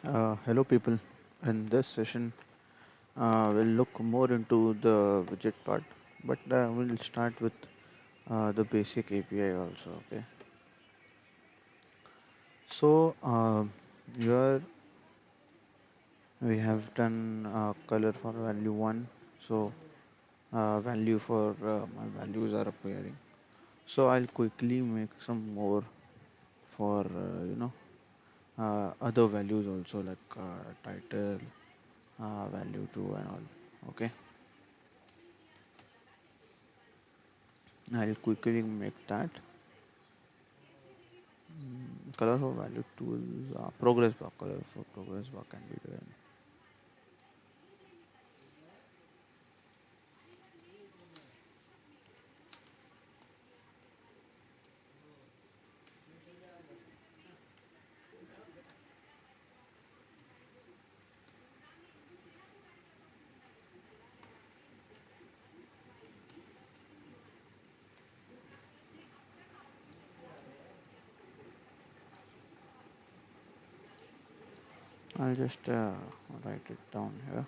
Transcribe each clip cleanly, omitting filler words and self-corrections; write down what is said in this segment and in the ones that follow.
Hello, people. In this session, we'll look more into the widget part, but we'll start with the basic API also. Okay. So here we have done color for value one. So value for my values are appearing. So I'll quickly make some more for other values also like title, value two, and all. Okay. I'll quickly make that. Color for value tools, progress bar. Color for progress bar can be done. I'll just write it down here.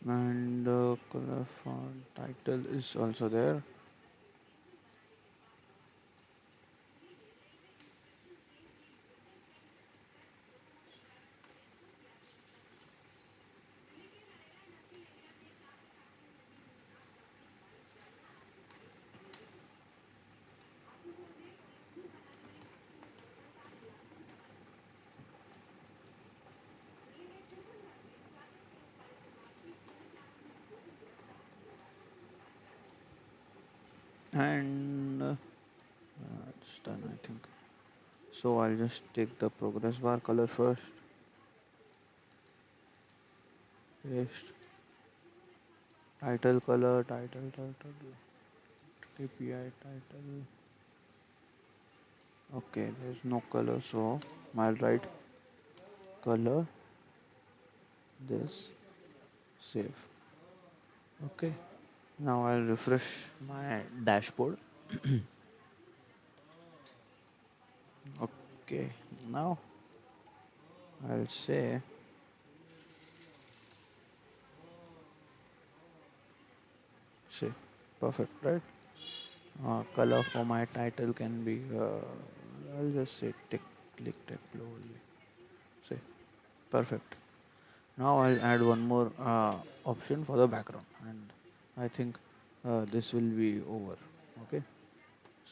And color for title is also there. And it's done, I think. So I'll just take the progress bar color first. Paste. Title color, title. KPI title. Okay, there's no color, so I'll write color this save. Okay. Now I'll refresh my dashboard. Okay, now I'll say say perfect, right? Color for my title can be I'll just say click tech only. Say perfect. Now I'll add one more option for the background, and I think this will be over. Okay,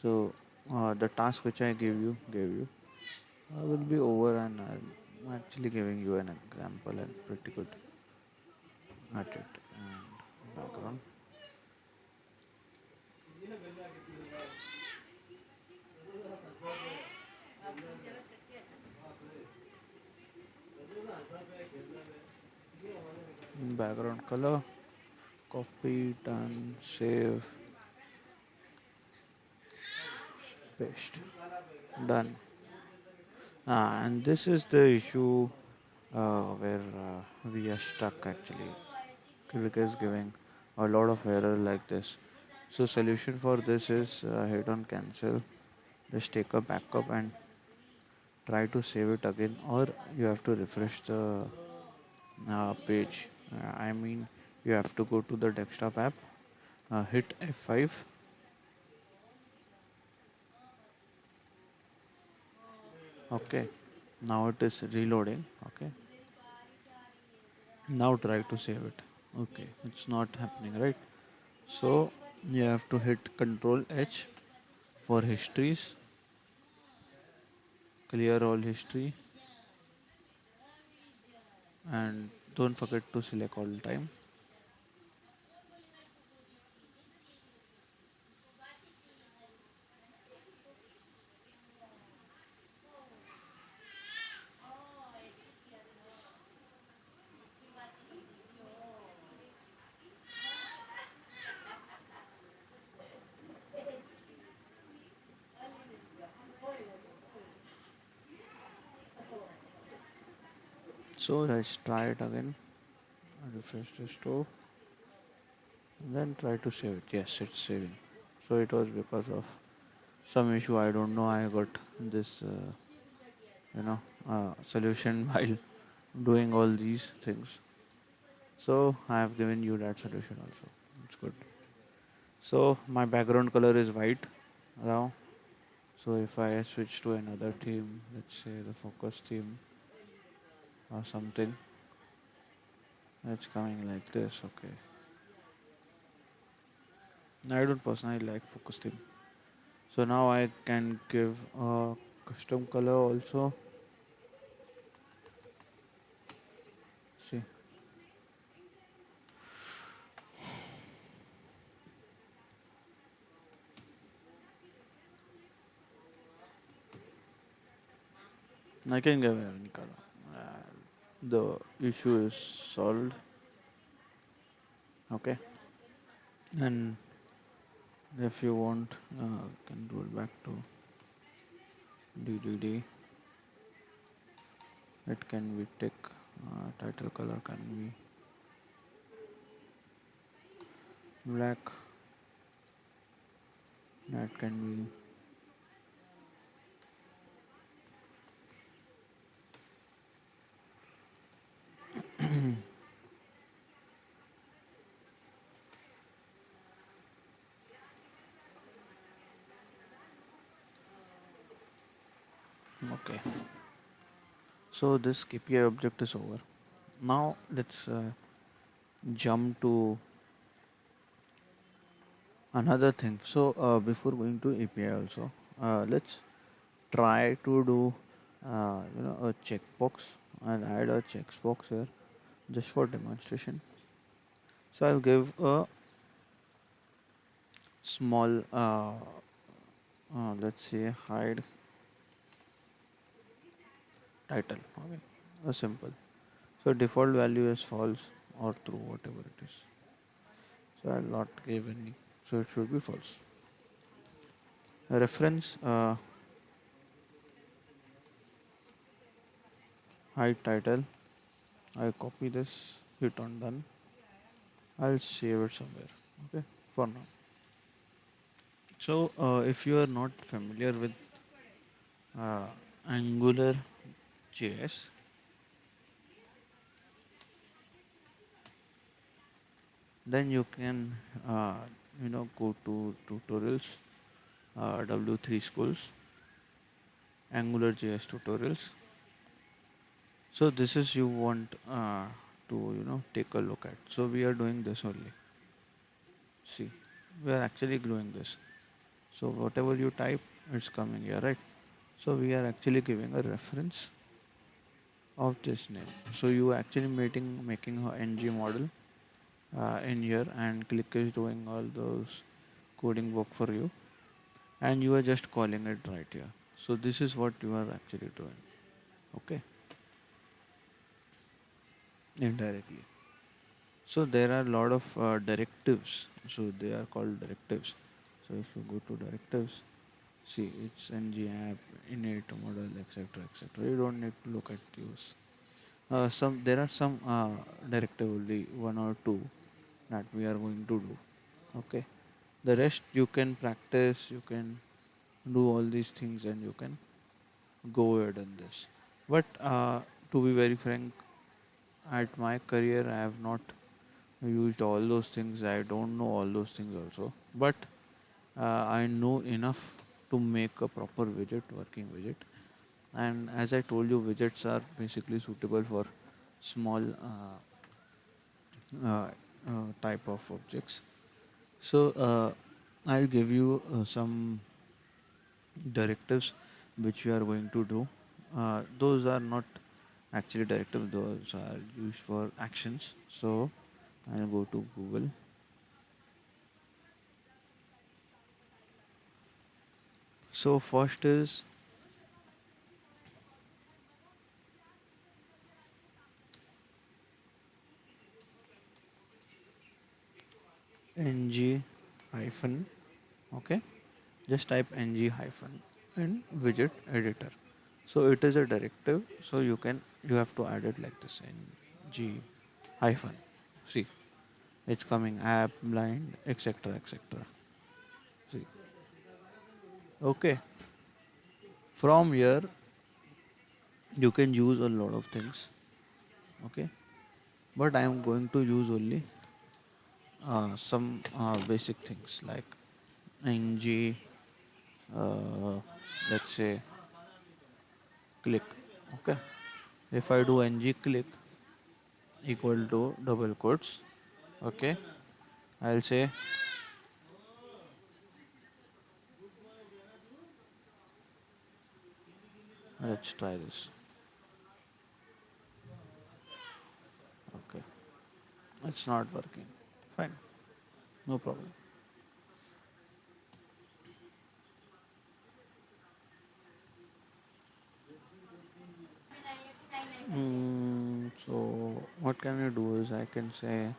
so the task which I gave you will be over, and I'm actually giving you an example and pretty good at it. And background. Background color, copy, done, save, paste, done. And this is the issue where we are stuck actually. Qlik is giving a lot of error like this. So solution for this is hit on cancel. Just take a backup and try to save it again, or you have to refresh the page. I mean, you have to go to the desktop app, hit F5. Okay, now it is reloading. Okay, now try to save it. Okay, it's not happening, right? So you have to hit Control H for histories, clear all history, and don't forget to select all time. So let's try it again. Refresh the store, and then try to save it. Yes, it's saving. So it was because of some issue. I don't know. I got this. solution while doing all these things. So I have given you that solution also. It's good. So my background color is white now. So if I switch to another theme, let's say the focus theme or something, it's coming like this. Okay. I don't personally like focus theme. So now I can give a custom color also. See, I can give any color. The issue is solved. Okay. And if you want, can roll back to DDD. It can be tick. Title color can be black. That can be okay. So this KPI object is over. Now let's jump to another thing. So before going to API also, let's try to do a checkbox and add a checkbox here just for demonstration. So I'll give a small let's say hide title. Okay, a simple. So default value is false or true, whatever it is. So I'll not give any. So it should be false. A reference hide title. I copy this, hit on done. I'll save it somewhere. Okay, for now. So if you are not familiar with uh, Angular JS, then you can go to tutorials, W3 schools, Angular JS tutorials. So this is you want to take a look at. So we are doing this only. See, we are actually doing this. So whatever you type, it's coming here, right? So we are actually giving a reference of this name. So you actually making a ng model in here, and Qlik is doing all those coding work for you, and you are just calling it right here. So this is what you are actually doing. Okay, indirectly. So there are a lot of directives. So they are called directives. So if you go to directives, see it's ng app, init model, etc., etc. You don't need to look at those. Some there are some directive only one or two that we are going to do. Okay, the rest you can practice. You can do all these things, and you can go ahead in this. But to be very frank, at my career, I have not used all those things. I don't know all those things also, but I know enough to make a proper widget, working widget. And as I told you, widgets are basically suitable for small type of objects. So I'll give you some directives which we are going to do. Those are not actually directives; those are used for actions. So I'll go to Google. So first is ng hyphen. Okay, just type ng hyphen in widget editor. So it is a directive. So you have to add it like this ng hyphen. See, it's coming app blind etc etc. See, okay. From here You can use a lot of things, okay, but I am going to use only some basic things like ng, uh, let's say click, okay. If I do ng click equal to double quotes, okay, I'll say let's try this, okay, it's not working, fine, no problem. So what can I do is I can say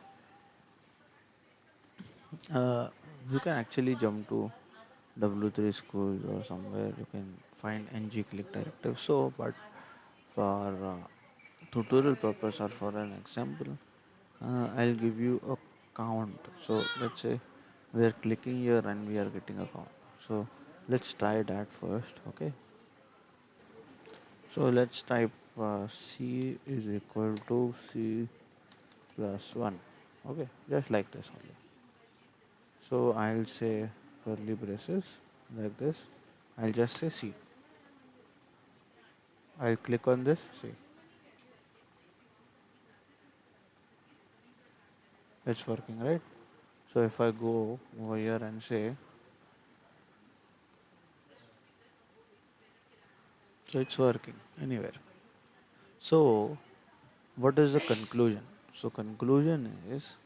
uh, you can actually jump to W3 schools or somewhere you can find ng click directive. So, but for tutorial purpose or for an example, I'll give you a count. So let's say we are clicking here and we are getting a count. So let's try that first. Okay. So let's type C is equal to C plus 1. Okay, just like this only. So I'll say curly braces like this. I'll just say C. I'll click on this. See, it's working, right? So if I go over here and say, so it's working anywhere. So what is the conclusion? So conclusion is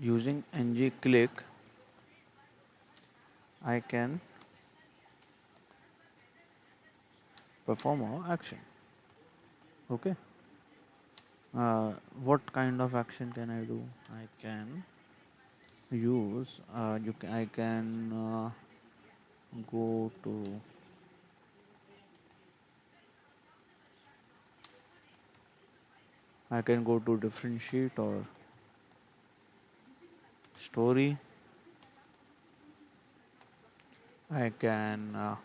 using ng click, I can perform a action. Okay. What kind of action can I do? I can use. I can go to. I can go to different sheet or story. I can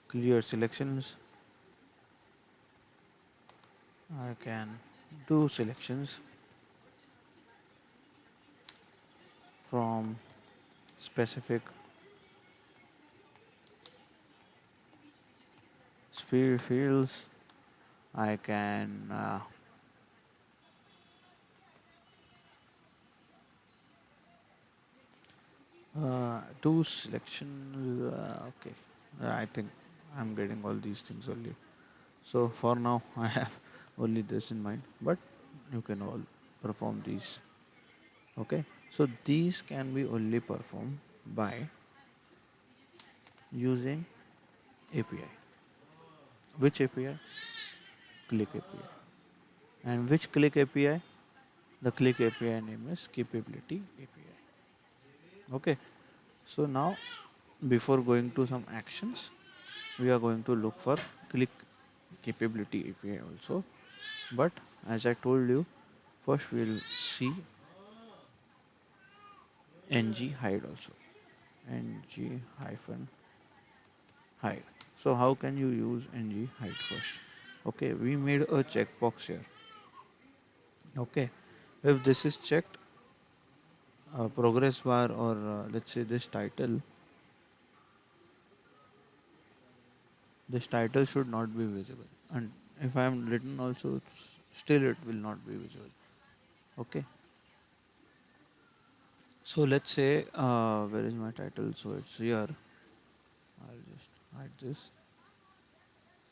clear selections. I can do selections from specific speed fields. I can do selection. Okay, I think I'm getting all these things only. So for now, I have only this in mind, but you can all perform these. Okay, so these can be only performed by using API. Which API? Qlik API. And which Qlik API? The Qlik API name is Capability API. Okay, so now before going to some actions, we are going to look for Qlik Capability API also. But as I told you, first we'll see ng hide also. ng hyphen hide. So how can you use ng hide first? Okay, we made a checkbox here. Okay, if this is checked, progress bar or let's say this title should not be visible, and if I am written also, still it will not be visible. Okay, so let's say where is my title? So it's here. I'll just hide this.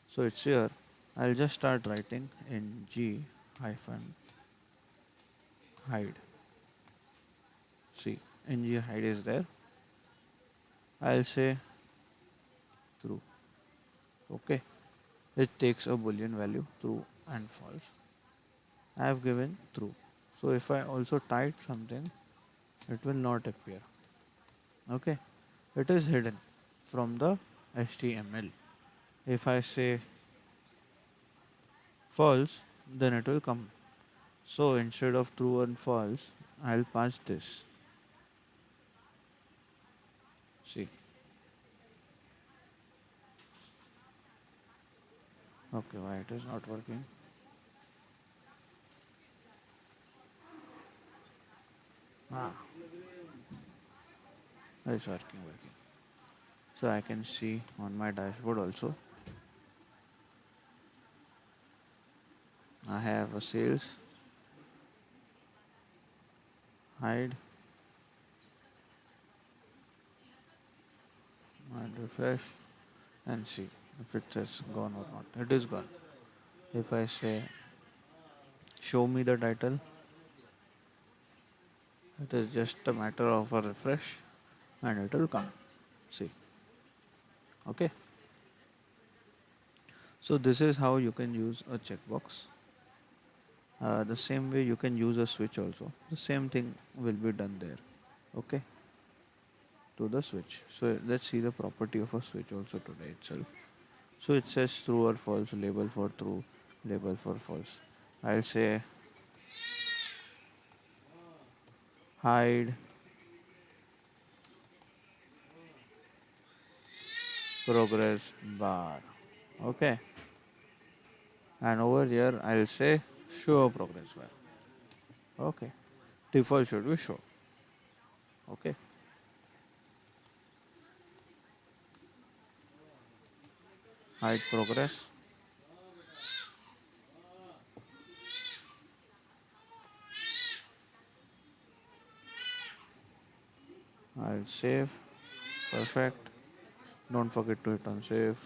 So it's here. I'll just start writing ng hyphen hide. See, ng hide is there. I'll say true. Okay, it takes a boolean value true and false. I have given true. So if I also type something, it will not appear. Okay, it is hidden from the HTML. If I say false, then it will come. So instead of true and false, I'll pass this. See, Okay, why it is not working? Ah, it's working. So I can see on my dashboard also. I have a sales, hide, and refresh, and see if it has gone or not. It is gone. If I say show me the title, it is just a matter of a refresh and it will come. See, okay. So this is how you can use a checkbox. The same way you can use a switch also. The same thing will be done there. Okay, to the switch. So let's see the property of a switch also today itself. So it says true or false, label for true, label for false. I'll say hide progress bar. Okay, and over here I'll say show progress bar. Okay, default should be show. Okay, hide progress. I'll save. Perfect. Don't forget to hit on save.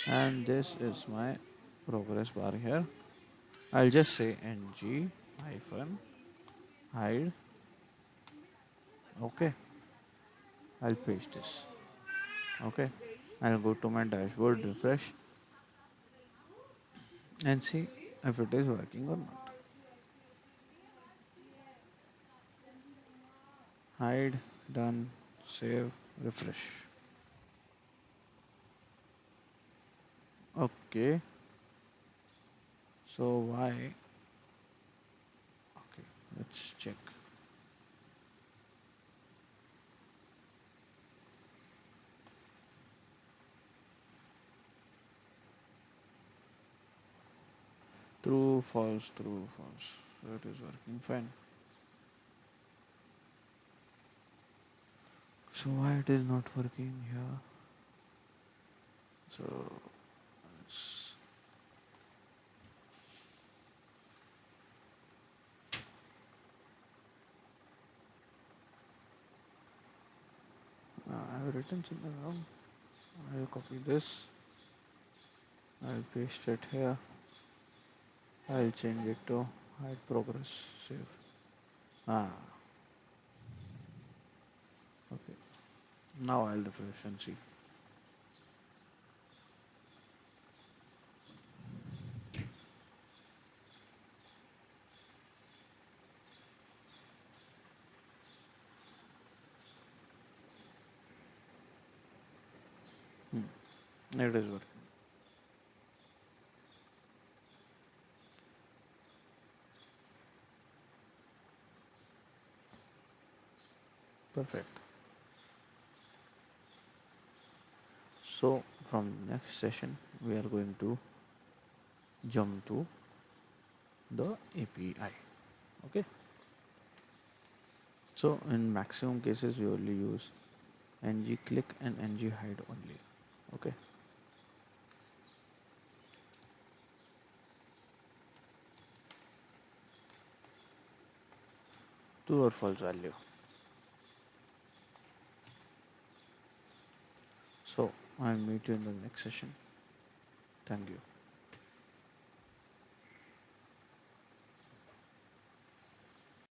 And this is my progress bar here. I'll just say ng hyphen hide. Okay, I'll paste this. Okay, I'll go to my dashboard, refresh, and see if it is working or not. Hide, done, save, refresh. Okay, so why? Okay, let's check. True, false, true, false. So it is working fine. So why it is not working here? So let's I have written something wrong. I'll copy this. I'll paste it here. I'll change it to hide progress. Save. Ah, okay. Now I'll refresh and see. It is working. Perfect. So from next session we are going to jump to the API. Okay. So in maximum cases we only use ng click and ng hide only. Okay. True or false value. So I'll meet you in the next session. Thank you.